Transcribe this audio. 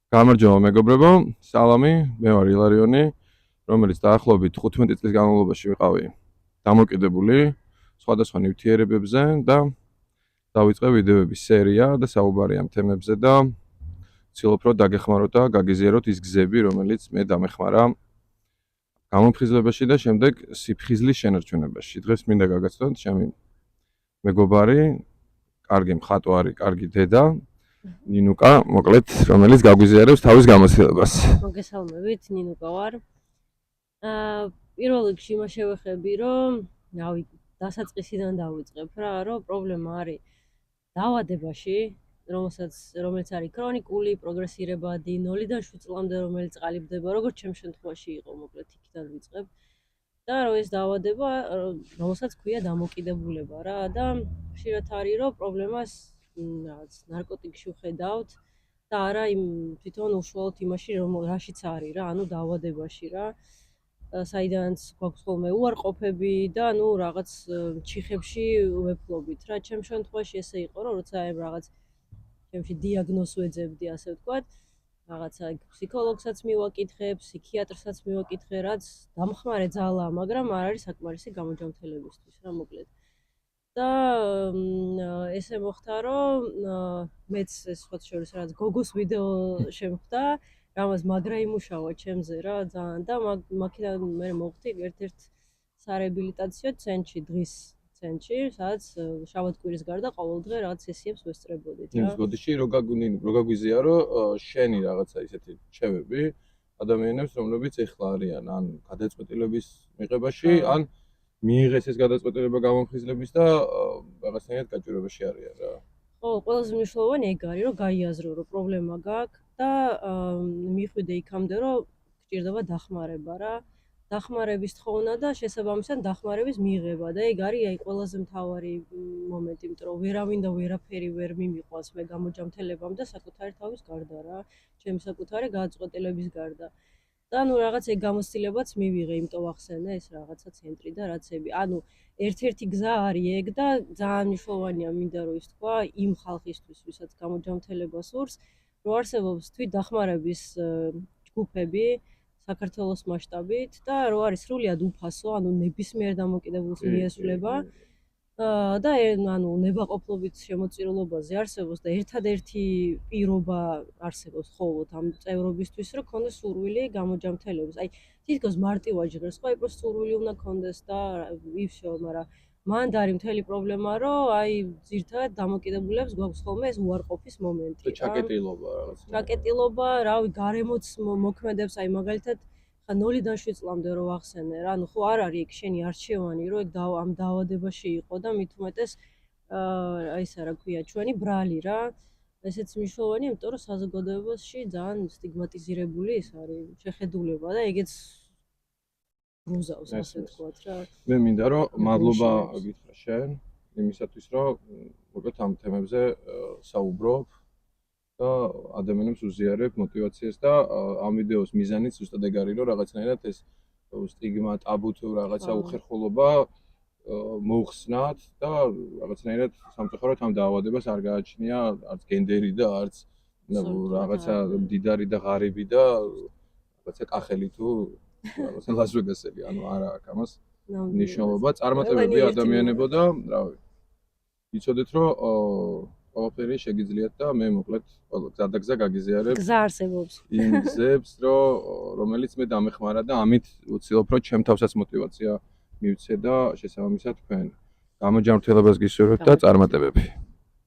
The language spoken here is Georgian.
გამარჯობა მეგობრებო, სალამი, მე ვარ ილარიონი, რომელიც დაახლოებით 15 წლის განმავლობაში ვიყავი დამოკიდებული სხვადასხვა ნივთიერებებზე და დავიწყე ვიდეოების სერია და საუბარი ამ თემებზე და ვცდილობ რომ დაგეხმაროთ და გაგიზიაროთ ის გზები, რომელიც მე დამეხმარა გამოფხიზლებაში და შემდეგ სიფხიზლის შენარჩუნებაში. დღეს მინდა გაგაცნოთ ჩემი მეგობარი, კარგი მხატვარი, კარგი დედა ნინუკა, მოკლედ, რომელიც გაგვიზიარებს თავის გამოცდილებას. მოგესალმებით, ნინუკა ვარ. პირველ რიგში იმას შევეხები, რომ დასაწყისიდან დავიწყებ რა, რომ პრობლემა არის დაავადებაში, რომელიც არის ქრონიკული, პროგრესირებადი, 0-დან 7 წლამდე რომელიც წყალიბდება, როგორც ჩემ შემთხვევაში იყო, მოკლედ იქიდან ვიწყებ. და ეს დაავადება, რომელსაც ქვია დამოკიდებულება რა და ხშირად არის, რომ პრობლემას რაღაც ნარკოტიკში ვხედავთ და არა იმ თვითონ უშუალოდ იმაში, რომ რაშიც არის რა, ანუ დაავადებაში რა. საიდანაც გვაქვს ხოლმე უარყოფები და რაღაც ჩიხებში ვეფლობით რა. ჩემ შემთხვევაში ესე იყო, რომ როცა რაღაც ჩემში დიაგნოზს ვეძებდი, ასე ვთქვათ, რაღაცა ფსიქოლოგსაც მივაკითხე, ფსიქიატრსაც მივაკითხე, რაც დამხმარე ძალაა, მაგრამ არ არის საკმარისი გამოჯანმრთელებისთვის რა, მოკლედ. და ესე მოხდა, რომ მეც ეს სხვა შორის რაღაც გოგოს ვიდეო შემხვდა, რამაც მაგრა იმუშავა ჩემზე რა ძალიან და მაქედან მე მოვხდი ერთ-ერთ სარეაბილიტაციო ცენტრში, დღის ცენტრში, სადაც შაბათ-კვირის გარდა ყოველდღე რაღაც სესიებს ვესწრებოდით რა. იმის გოდიში რო გაგვიზიარო შენი რაღაცა ისეთი რჩევები ადამიანებს, რომლებიც ეხლა არიან ან გადაწყვეტილების მიღებაში, ან მიიღეს ეს გადაწყვეტილება გამოფხიზლების და რაღაცნაირად გაჭირვებაში არიან რა. ხო, ყველაზე მნიშვნელოვანი ეგ არის, რომ გაიაზრო, რომ პრობლემა გაქვს და მიხვიდე იქამდე, რომ გჭირდება დახმარება რა. დახმარების თხოვნა და შესაბამისად დახმარების მიღება და ეგ არის ყველაზე მთავარი მომენტი, იმიტომ რომ ვერავინ და ვერაფერი ვერ მიმიყვანს მე გამოჯანმრთელებამ და საკუთარი თავის გარდა რა, ჩემი საკუთარი გადაწყვეტილების გარდა. და რაღაც ეგ გამოცდილებაც მივიღე, იმიტომ ვახსენე ეს რაღაცა ცენტრი და რაცები. ერთ-ერთი გზა არის ეგ და ძალიან მნიშვნელოვანია, მინდა რომ ის თქვა იმ ხალხისთვის, ვისაც გამოჯანმრთელება სურს, რომ არსებობს თვითდახმარების ჯგუფები საქართველოს მასშტაბით და რომ არის სრულიად უფასო, ნებისმიერ დამოკიდებულს მიესწრება. და ნებაყოფლობით შემოწირულობაზე არსებობს და ერთადერთი პირობა არსებობს მხოლოდ ამ წევრობისთვის, რომ კონდეს სურვილი გამოჯანმრთელების. თითქოს მარტივად ჟღერს, ხო, პროს სურვილი უნდა კონდეს და ივშო, მაგრამ მანდ არის მთელი პრობლემა, რომ ძირთადად დამოკიდებულებს გვაქვს ხოლმე ეს უარყოფის მომენტი რა. ჩაკეტილობა რაღაც. ჩაკეტილობა, გარემოც მოქმედებს, მაგალითად 0-დან 7 წლამდე რო ვახსენე რა, ხო არ არის ეგ შენი არჩევანი, რომ ეგ ამ დაავადებაში იყო და მით უმეტეს ისა რა ქვია, ჩვენი ბრალი რა. ესეც მნიშვნელოვანია, იმიტომ რომ საზოგადოებაში ძალიან სტიგმატიზირებული ის არის შეხედულება და ეგეც რუზავს, ასე ვთქვათ რა. მე მინდა რომ მადლობა გითხრა შენ იმისათვის, რომ მოკლედ ამ თემებზე საუბრობ და ადამიანებს უზიარებ მოტივაციას და ამ ვიდეოს მიზანიც ზუსტად ეგ არის, რომ რაღაცნაირად ეს სტიგმა, ტაბუ თუ რაღაცა უხერხულობა მოუხსნათ და რაღაცნაირად სამწუხაროდ ამ დაავადებას არ გააჩნია არც გენდერი და არც რაღაცა მდიდარი და ღარიბი და რაღაცა კახელი თუ რაღაცა ლას-ვეგასელი, არა აქვს ამას მნიშვნელობა, წარმატებები ადამიანებო და რავი. იცოდეთ რომ ყველაფერი შეგიძლიათ და მე მოკლედ გზადაგზა გაგიზიარებ. გზა არსებობს. იმ გზებს, რომელიც მე დამეხმარა და ამით ვცდილობ რომ ჩემ თავსაც მოტივაცია მივცე და შესაბამისად თქვენ გამოჯანმრთელებას გისურვებთ და წარმატებები.